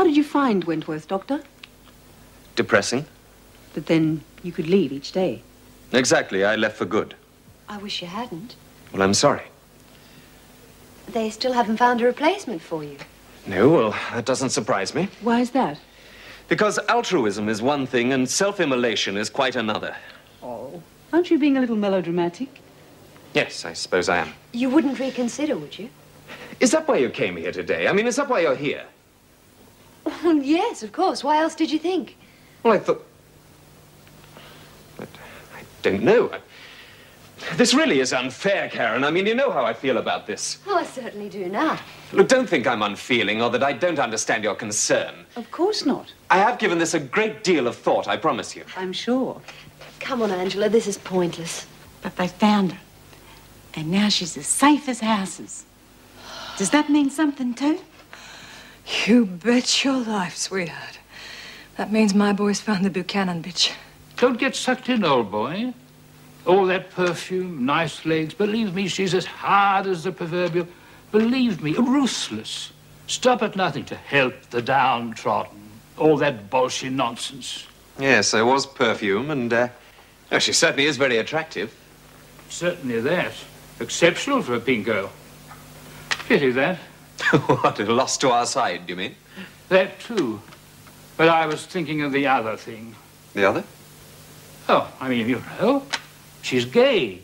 How did you find Wentworth, Doctor? Depressing. But then you could leave each day. Exactly. I left for good. I wish you hadn't. Well, I'm sorry. They still haven't found a replacement for you. No, well, that doesn't surprise me. Why is that? Because altruism is one thing and self-immolation is quite another. Oh, aren't you being a little melodramatic? Yes, I suppose I am. You wouldn't reconsider, would you? Is that why you came here today? I mean, is that why you're here? Well, yes, of course. Why else did you think? Well, I thought... But I don't know. This really is unfair, Karen. I mean, you know how I feel about this. Well, I certainly do now. Look, don't think I'm unfeeling or that I don't understand your concern. Of course not. I have given this a great deal of thought, I promise you. I'm sure. Come on, Angela, this is pointless. But they found her. And now she's as safe as houses. Does that mean something, too? You bet your life, sweetheart. That means my boys found the Buchanan bitch. Don't get sucked in, old boy. All that perfume, nice legs. Believe me, she's as hard as the proverbial. Believe me, ruthless. Stop at nothing to help the downtrodden. All that bullshit nonsense. Yes, there was perfume, and, oh, she certainly is very attractive. Certainly that. Exceptional for a pinko. Pity that. What, a loss to our side, do you mean? That, too. But I was thinking of the other thing. The other? Oh, I mean, you know, she's gay.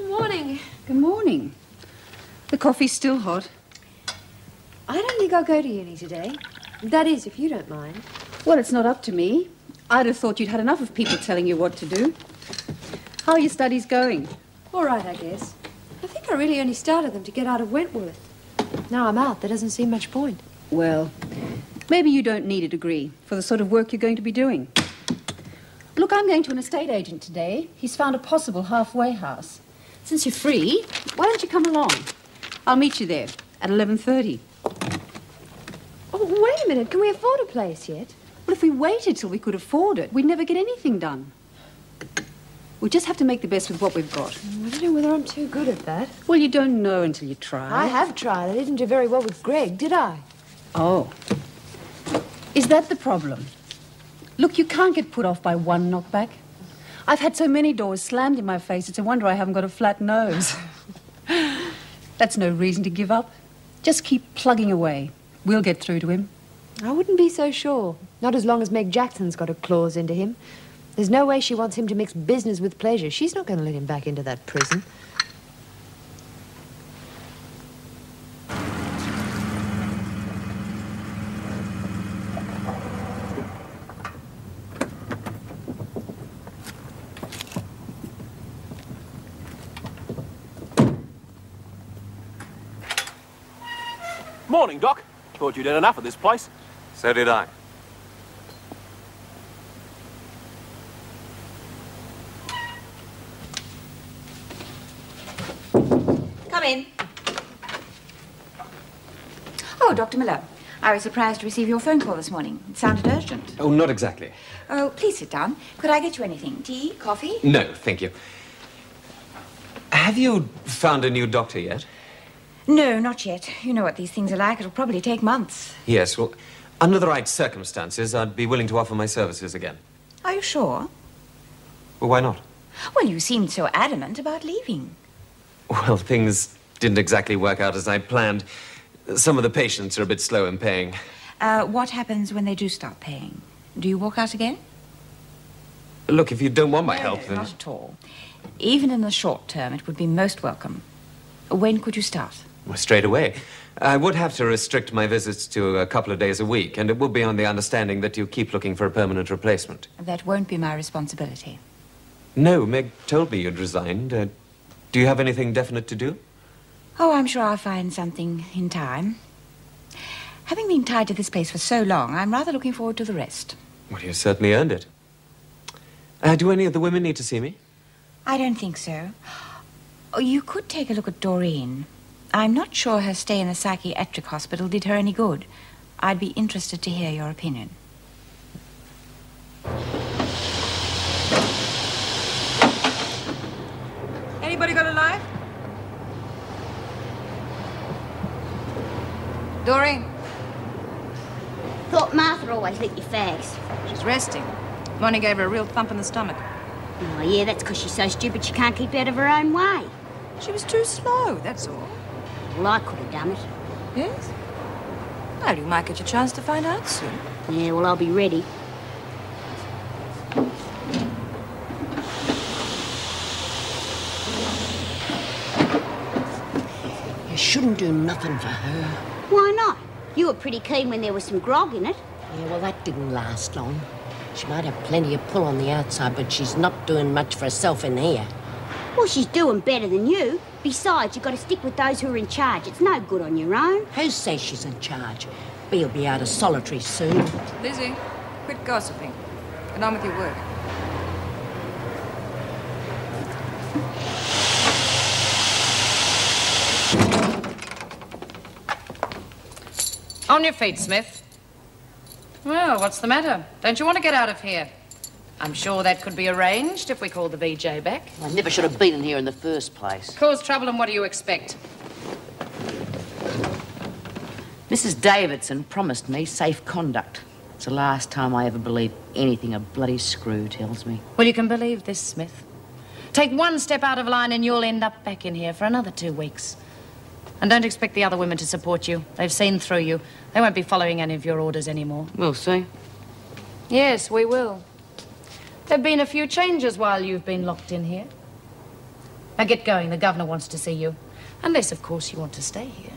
Morning. Good morning. The coffee's still hot. I don't think I'll go to uni today. That is, if you don't mind. Well, it's not up to me. I'd have thought you'd had enough of people telling you what to do. How are your studies going? All right, I guess. I think I really only started them to get out of Wentworth. Now I'm out, there doesn't seem much point. Well, maybe you don't need a degree for the sort of work you're going to be doing. Look, I'm going to an estate agent today. He's found a possible halfway house. Since you're free, why don't you come along? I'll meet you there at 11:30. Oh, wait a minute. Can we afford a place yet? Well, if we waited till we could afford it, we'd never get anything done. We just have to make the best with what we've got. I don't know whether I'm too good at that. Well, you don't know until you try. I have tried. I didn't do very well with Greg, did I? Oh. Is that the problem? Look, you can't get put off by one knockback. I've had so many doors slammed in my face, it's a wonder I haven't got a flat nose. That's no reason to give up. Just keep plugging away. We'll get through to him. I wouldn't be so sure. Not as long as Meg Jackson's got a clause into him. There's no way she wants him to mix business with pleasure. She's not going to let him back into that prison. Morning, Doc. Thought you'd had enough of this place. So did I. Come in. Oh, Dr. Miller. I was surprised to receive your phone call this morning. It sounded urgent. Oh, not exactly. Oh, please sit down. Could I get you anything? Tea? Coffee? No, thank you. Have you found a new doctor yet? No, not yet. You know what these things are like. It'll probably take months. Yes, well, under the right circumstances, I'd be willing to offer my services again. Are you sure? Well, why not? Well, you seemed so adamant about leaving. Well, things didn't exactly work out as I planned. Some of the patients are a bit slow in paying. What happens when they do start paying? Do you walk out again? Look, if you don't want my No, help, then... not at all. Even in the short term, it would be most welcome. When could you start? Well, straight away. I would have to restrict my visits to a couple of days a week, and it would be on the understanding that you keep looking for a permanent replacement. That won't be my responsibility. No, Meg told me you'd resigned. Do you have anything definite to do? Oh, I'm sure I'll find something in time. Having been tied to this place for so long, I'm rather looking forward to the rest. Well, you certainly earned it. Do any of the women need to see me? I don't think so. Oh, you could take a look at Doreen. I'm not sure her stay in the psychiatric hospital did her any good. I'd be interested to hear your opinion. Anybody got a light? Doreen? Thought Martha always lit your fags. She's resting. Money gave her a real thump in the stomach. Oh, yeah, that's because she's so stupid she can't keep out of her own way. She was too slow, that's all. Well, I could have done it. Yes? Well, you might get your chance to find out soon. Yeah, well, I'll be ready. You shouldn't do nothing for her. Why not? You were pretty keen when there was some grog in it. Yeah, well, that didn't last long. She might have plenty of pull on the outside, but she's not doing much for herself in here. Well, she's doing better than you. Besides, you've got to stick with those who are in charge. It's no good on your own. Who says she's in charge? Bee'll be out of solitary soon. Lizzie, quit gossiping. Get on with your work. On your feet, Smith. Well, what's the matter? Don't you want to get out of here? I'm sure that could be arranged if we called the VJ back. I never should have been in here in the first place. Cause trouble, and what do you expect? Mrs. Davidson promised me safe conduct. It's the last time I ever believed anything a bloody screw tells me. Well, you can believe this, Smith. Take one step out of line and you'll end up back in here for another 2 weeks. And don't expect the other women to support you. They've seen through you. They won't be following any of your orders anymore. We'll see. Yes, we will. There've been a few changes while you've been locked in here. Now get going. The governor wants to see you. Unless, of course, you want to stay here.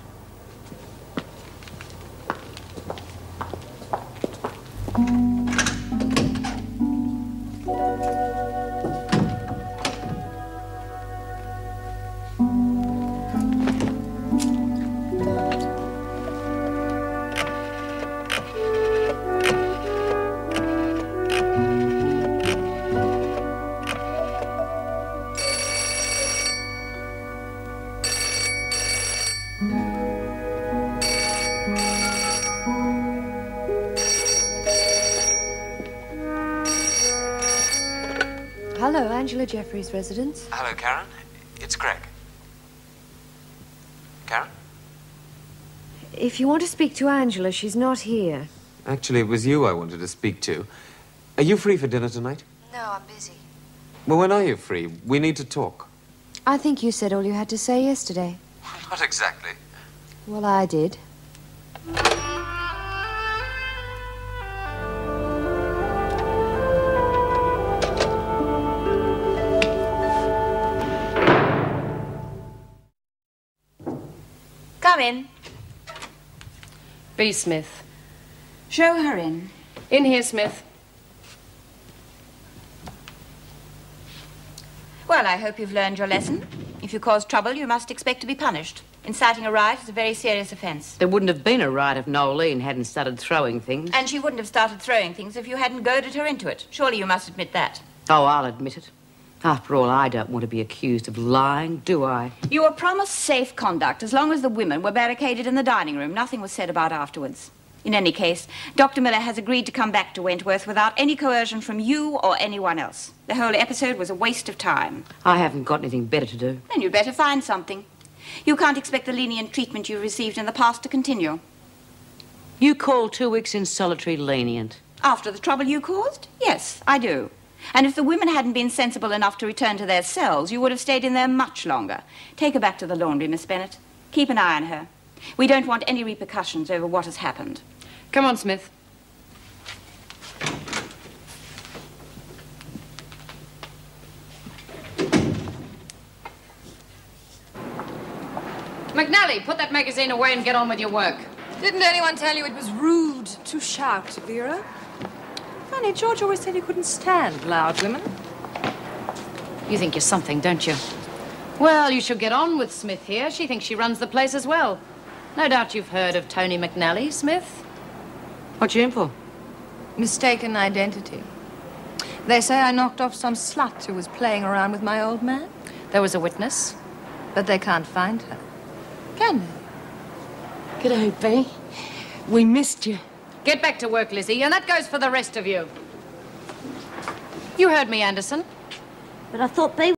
Hello, Angela Jeffrey's residence. Hello, Karen. It's Greg. Karen? If you want to speak to Angela, she's not here. Actually, it was you I wanted to speak to. Are you free for dinner tonight? No, I'm busy. Well, when are you free? We need to talk. I think you said all you had to say yesterday. Not exactly. Well, I did. Come in. B. Smith. Show her in. In here, Smith. Well, I hope you've learned your lesson. If you cause trouble, you must expect to be punished. Inciting a riot is a very serious offence. There wouldn't have been a riot if Nolene hadn't started throwing things. And she wouldn't have started throwing things if you hadn't goaded her into it. Surely you must admit that. Oh, I'll admit it. After all, I don't want to be accused of lying, do I? You were promised safe conduct as long as the women were barricaded in the dining room. Nothing was said about afterwards. In any case, Dr. Miller has agreed to come back to Wentworth without any coercion from you or anyone else. The whole episode was a waste of time. I haven't got anything better to do. Then you'd better find something. You can't expect the lenient treatment you received in the past to continue. You call 2 weeks in solitary lenient? After the trouble you caused? Yes, I do. And if the women hadn't been sensible enough to return to their cells, you would have stayed in there much longer. Take her back to the laundry, Miss Bennett. Keep an eye on her. We don't want any repercussions over what has happened. Come on, Smith. McNally, put that magazine away and get on with your work. Didn't anyone tell you it was rude to shout, Vera? Funny, George always said he couldn't stand loud women. You think you're something, don't you? Well, you should get on with Smith here. She thinks she runs the place as well. No doubt you've heard of Tony McNally, Smith. What you in for? Mistaken identity. They say I knocked off some slut who was playing around with my old man. There was a witness. But they can't find her. Candy. G'day, Bea. We missed you. Get back to work, Lizzie, and that goes for the rest of you. You heard me, Anderson. But I thought Bea